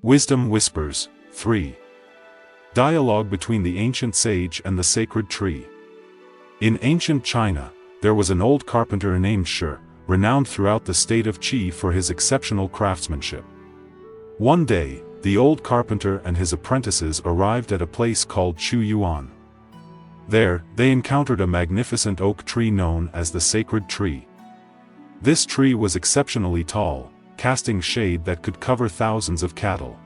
Wisdom Whispers 3. Dialogue between the ancient sage and the sacred tree. In ancient China, there was an old carpenter named Shi, renowned throughout the state of Qi for his exceptional craftsmanship. One day, the old carpenter and his apprentices arrived at a place called Chuyuan. There, they encountered a magnificent oak tree known as the sacred tree. This tree was exceptionally tall, casting shade that could cover thousands of cattle.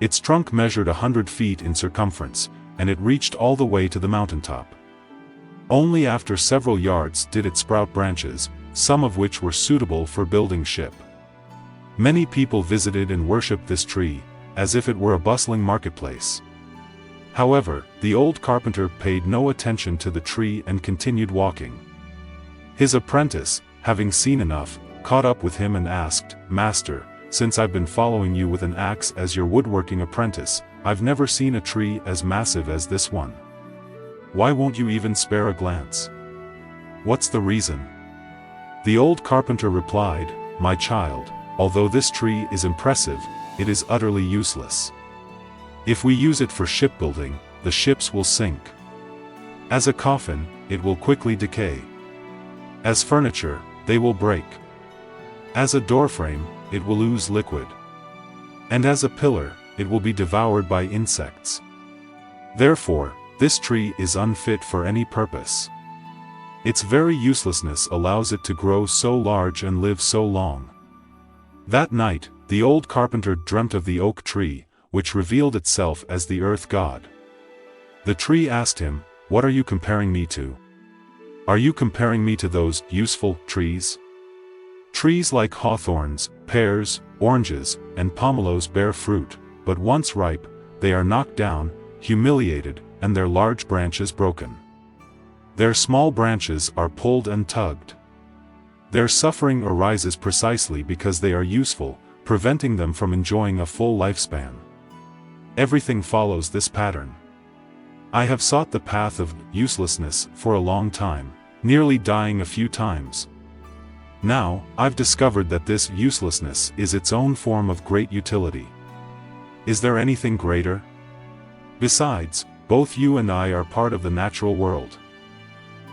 Its trunk measured 100 feet in circumference, and it reached all the way to the mountaintop. Only after several yards did it sprout branches, some of which were suitable for building ship. Many people visited and worshipped this tree, as if it were a bustling marketplace. However, the old carpenter paid no attention to the tree and continued walking. His apprentice, having seen enough, caught up with him and asked, "Master, since I've been following you with an axe as your woodworking apprentice, I've never seen a tree as massive as this one. Why won't you even spare a glance? What's the reason?" The old carpenter replied, "My child, although this tree is impressive, it is utterly useless. If we use it for shipbuilding, the ships will sink. As a coffin, it will quickly decay. As furniture, they will break. As a doorframe, it will ooze liquid. And as a pillar, it will be devoured by insects. Therefore, this tree is unfit for any purpose. Its very uselessness allows it to grow so large and live so long." That night, the old carpenter dreamt of the oak tree, which revealed itself as the earth god. The tree asked him, "What are you comparing me to? Are you comparing me to those useful trees? Trees like hawthorns, pears, oranges, and pomelos bear fruit, but once ripe, they are knocked down, humiliated, and their large branches broken. Their small branches are pulled and tugged. Their suffering arises precisely because they are useful, preventing them from enjoying a full lifespan. Everything follows this pattern. I have sought the path of uselessness for a long time, nearly dying a few times. Now, I've discovered that this uselessness is its own form of great utility. Is there anything greater? Besides, both you and I are part of the natural world.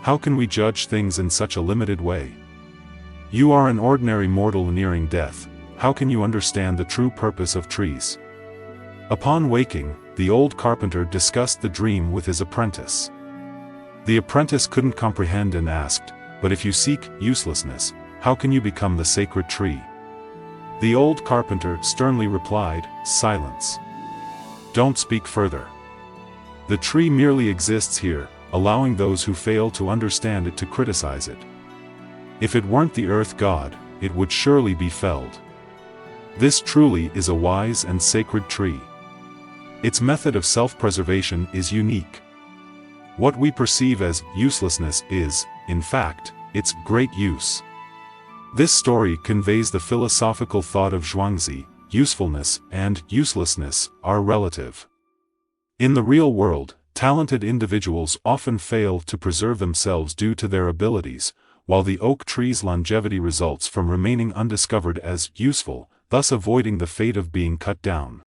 How can we judge things in such a limited way? You are an ordinary mortal nearing death, how can you understand the true purpose of trees?" Upon waking, the old carpenter discussed the dream with his apprentice. The apprentice couldn't comprehend and asked, "But if you seek uselessness, how can you become the sacred tree?" The old carpenter sternly replied, "Silence. Don't speak further. The tree merely exists here, allowing those who fail to understand it to criticize it. If it weren't the earth god, it would surely be felled. This truly is a wise and sacred tree. Its method of self-preservation is unique. What we perceive as uselessness is, in fact, its great use." This story conveys the philosophical thought of Zhuangzi: usefulness and uselessness are relative. In the real world, talented individuals often fail to preserve themselves due to their abilities, while the oak tree's longevity results from remaining undiscovered as useful, thus avoiding the fate of being cut down.